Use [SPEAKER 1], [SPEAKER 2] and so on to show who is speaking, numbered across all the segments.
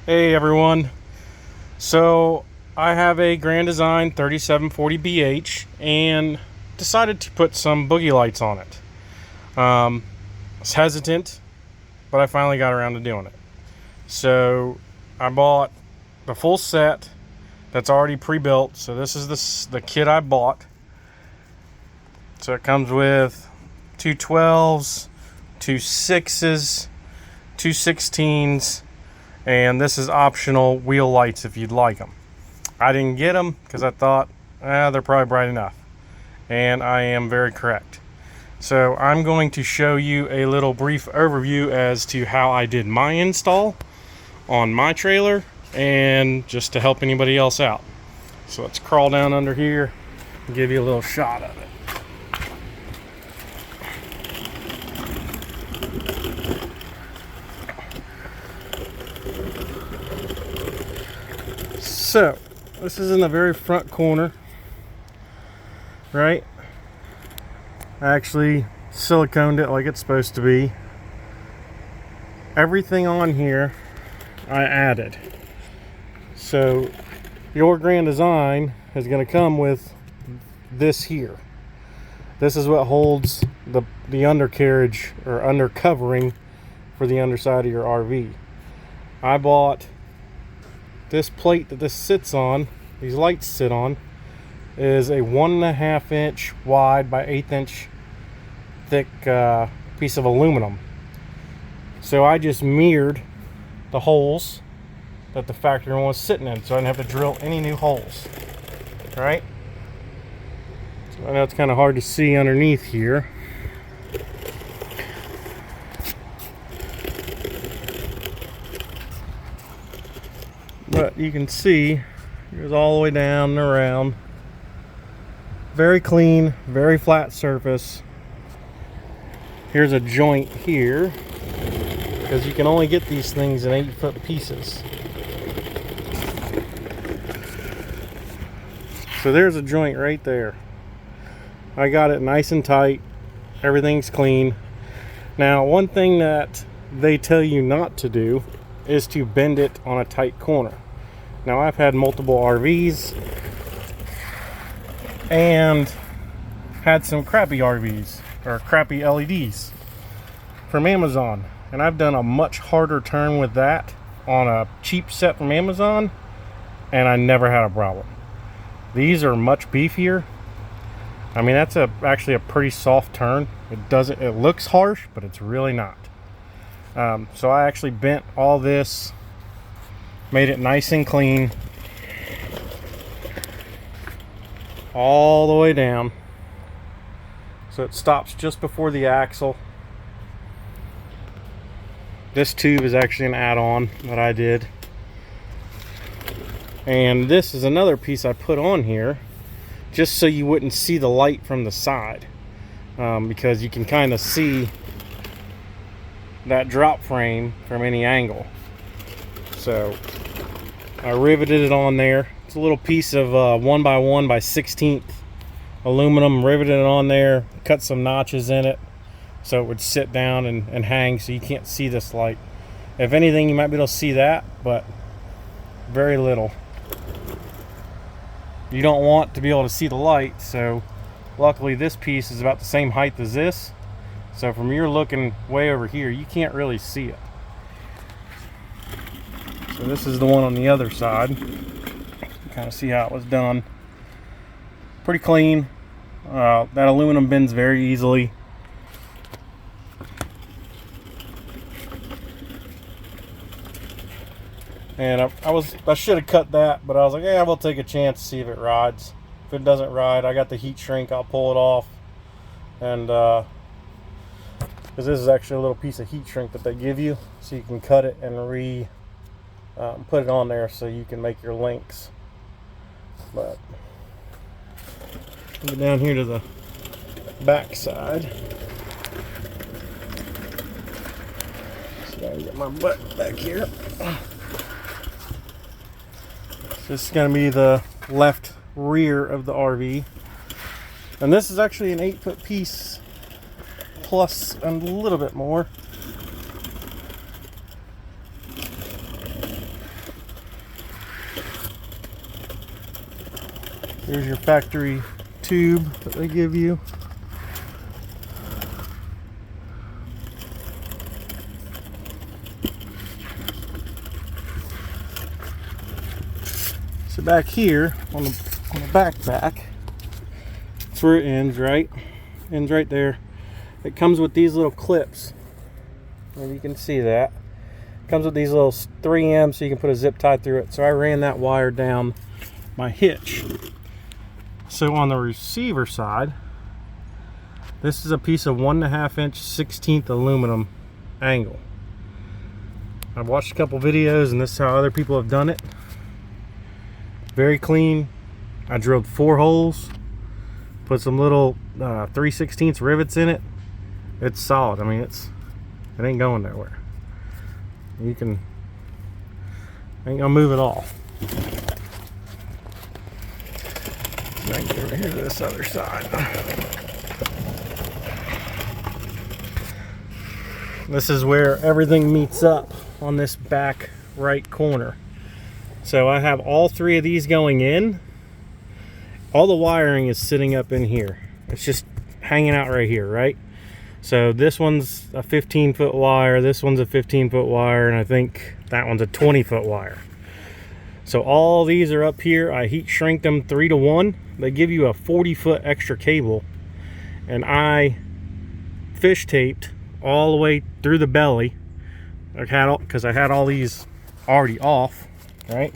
[SPEAKER 1] Hey everyone, so I have a Grand Design 3740BH and decided to put some Boogey lights on it. I was hesitant, but I finally got around to doing it. So I bought the full set that's already pre-built. So this is the kit I bought. So it comes with two 12s, two 6s, two 16s, and this is optional wheel lights if you'd like them. I didn't get them because I thought they're probably bright enough, and I am very correct. So I'm going to show you a little brief overview as to how I did my install on my trailer, and just to help anybody else out. So let's crawl down under here and give you a little shot of it. So this is in the very front corner, right? I actually siliconed it like it's supposed to be. Everything on here I added. So your Grand Design is going to come with this here. This is what holds the undercarriage or undercovering for the underside of your RV. I bought this plate that this sits on, these lights sit on, is a 1.5 inch wide by 1/8 inch thick piece of aluminum. So I just mirrored the holes that the factory one was sitting in, so I didn't have to drill any new holes. Right? So I know it's kind of hard to see underneath here. But you can see it goes all the way down and around. Very clean, very flat surface. Here's a joint here, because you can only get these things in 8-foot pieces. So there's a joint right there. I got it nice and tight. Everything's clean. Now, one thing that they tell you not to do is to bend it on a tight corner. Now, I've had multiple RVs and had some crappy RVs or crappy LEDs from Amazon, and I've done a much harder turn with that on a cheap set from Amazon, and I never had a problem. These are much beefier. I mean, that's actually a pretty soft turn. It looks harsh, but it's really not. So I actually bent all this, made it nice and clean all the way down, so it stops just before the axle. This tube is actually an add-on that I did, and this is another piece I put on here just so you wouldn't see the light from the side, because you can kind of see that drop frame from any angle. So I riveted it on there. It's a little piece of 1x1 by 16th aluminum, riveted it on there, cut some notches in it so it would sit down and hang, so you can't see this light. If anything, you might be able to see that, but very little. You don't want to be able to see the light, so luckily this piece is about the same height as this. So from you're looking way over here, you can't really see it. So this is the one on the other side. Kind of see how it was done. Pretty clean. That aluminum bends very easily. And I should have cut that, but I was like, yeah, we'll take a chance to see if it rides. If it doesn't ride, I got the heat shrink. I'll pull it off, and because this is actually a little piece of heat shrink that they give you, so you can cut it and put it on there so you can make your links. But get down here to the back side. So I gotta get my butt back here. This is going to be the left rear of the RV, and this is actually an 8-foot piece plus a little bit more. Here's your factory tube that they give you. So back here on the back, that's where it ends, right? Ends right there. It comes with these little clips. Maybe you can see that. It comes with these little 3M so you can put a zip tie through it. So I ran that wire down my hitch. So on the receiver side, this is a piece of 1.5 inch 16th aluminum angle. I've watched a couple videos and this is how other people have done it. Very clean. I drilled 4 holes, put some little 3/16 rivets in it. It's solid. I mean, it ain't going nowhere. You can, ain't gonna move at all. I can get over here to this other side. This is where everything meets up on this back right corner. So I have all 3 of these going in. All the wiring is sitting up in here. It's just hanging out right here, right? So this one's a 15-foot wire, this one's a 15-foot wire, and I think that one's a 20-foot wire. So all these are up here. I heat shrink them 3-to-1. They give you a 40-foot extra cable, and I fish taped all the way through the belly. Because I had all these already off, right?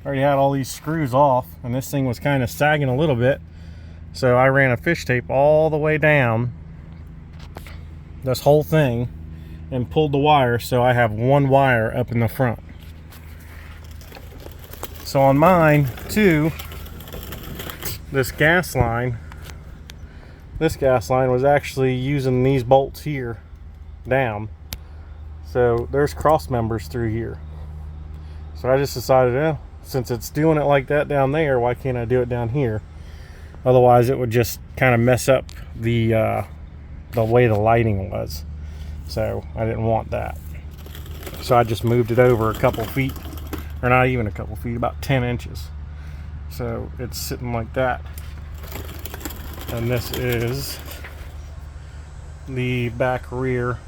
[SPEAKER 1] Already had all these screws off, and this thing was kind of sagging a little bit. So I ran a fish tape all the way down this whole thing and pulled the wire, so I have 1 wire up in the front. So on mine too, this gas line was actually using these bolts here down. So there's cross members through here. So I just decided, since it's doing it like that down there, why can't I do it down here? Otherwise it would just kind of mess up the way the lighting was. So I didn't want that. So I just moved it over a couple feet, or not even a couple feet, about 10 inches. So it's sitting like that. And this is the back rear.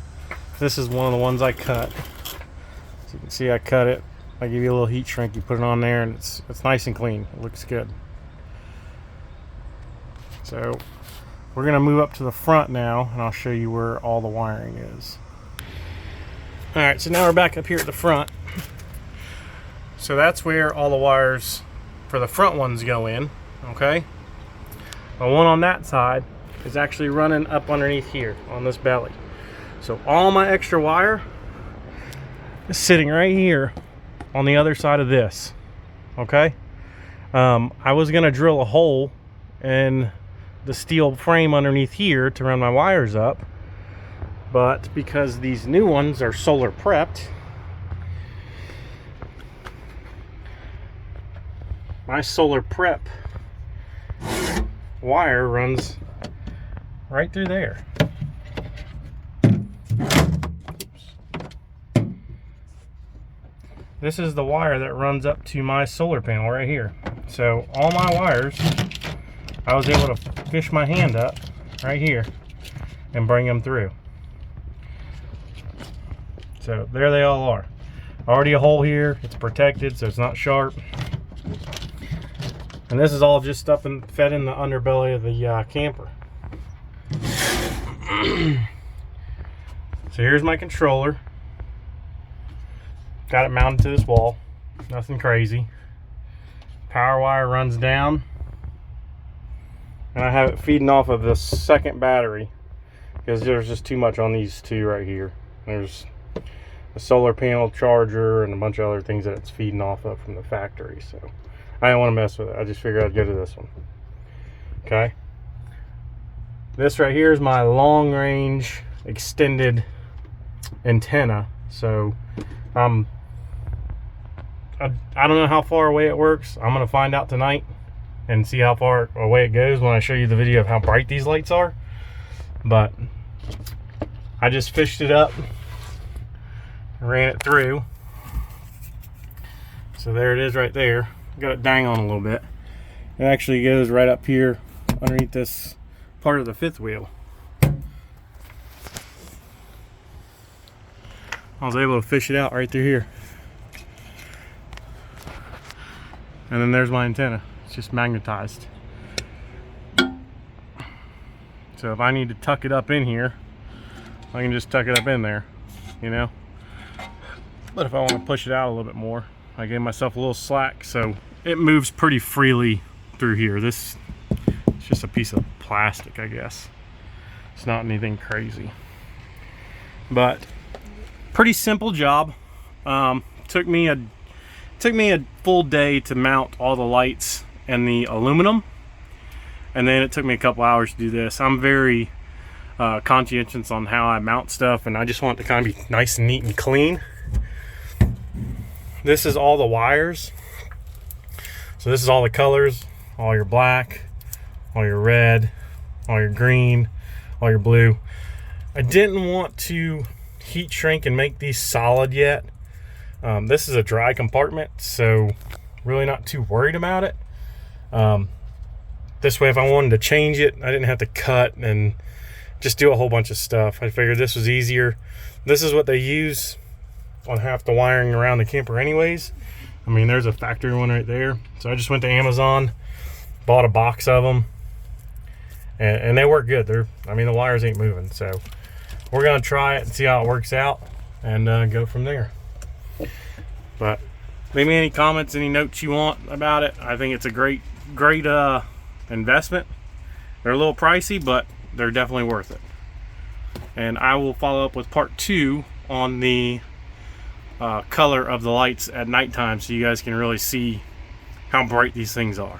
[SPEAKER 1] This is one of the ones I cut. So you can see I cut it. I give you a little heat shrink, you put it on there, and it's nice and clean. It looks good. So we're gonna move up to the front now, and I'll show you where all the wiring is. All right, so now we're back up here at the front. So that's where all the wires for the front ones go in, okay? The one on that side is actually running up underneath here on this belly. So all my extra wire is sitting right here on the other side of this, okay? I was gonna drill a hole in the steel frame underneath here to run my wires up, but because these new ones are solar prepped, my solar prep wire runs right through there. This is the wire that runs up to my solar panel right here. So all my wires, I was able to fish my hand up right here and bring them through. So there they all are. Already a hole here, it's protected so it's not sharp. And this is all just up and fed in the underbelly of the camper. So here's my controller. Got it mounted to this wall, nothing crazy. Power wire runs down, and I have it feeding off of the second battery because there's just too much on these two right here. There's a solar panel charger and a bunch of other things that it's feeding off of from the factory, so I didn't want to mess with it. I just figured I'd go to this one. Okay, this right here is my long range extended antenna. So I don't know how far away it works. I'm gonna find out tonight and see how far away it goes when I show you the video of how bright these lights are. But I just fished it up, ran it through. So there it is right there. Got it dang on a little bit. It actually goes right up here underneath this part of the fifth wheel. I was able to fish it out right through here. And then there's my antenna. It's just magnetized. So if I need to tuck it up in here, I can just tuck it up in there, you know. But if I want to push it out a little bit more, I gave myself a little slack, so it moves pretty freely through here. This is just a piece of plastic, I guess. It's not anything crazy. But pretty simple job. Took me a full day to mount all the lights and the aluminum, and then it took me a couple hours to do this. I'm very conscientious on how I mount stuff, and I just want it to kind of be nice and neat and clean. This is all the wires. So this is all the colors, all your black, all your red, all your green, all your blue. I didn't want to heat shrink and make these solid yet. This is a dry compartment, so really not too worried about it. This way, if I wanted to change it, I didn't have to cut and just do a whole bunch of stuff. I figured this was easier. This is what they use on half the wiring around the camper anyways. I mean, there's a factory one right there. So I just went to Amazon, bought a box of them, and they work good. I mean, the wires ain't moving. So we're gonna try it and see how it works out, and go from there. But leave me any comments, any notes you want about it. I think it's a great investment. They're a little pricey, but they're definitely worth it. And I will follow up with part 2 on the color of the lights at nighttime, so you guys can really see how bright these things are.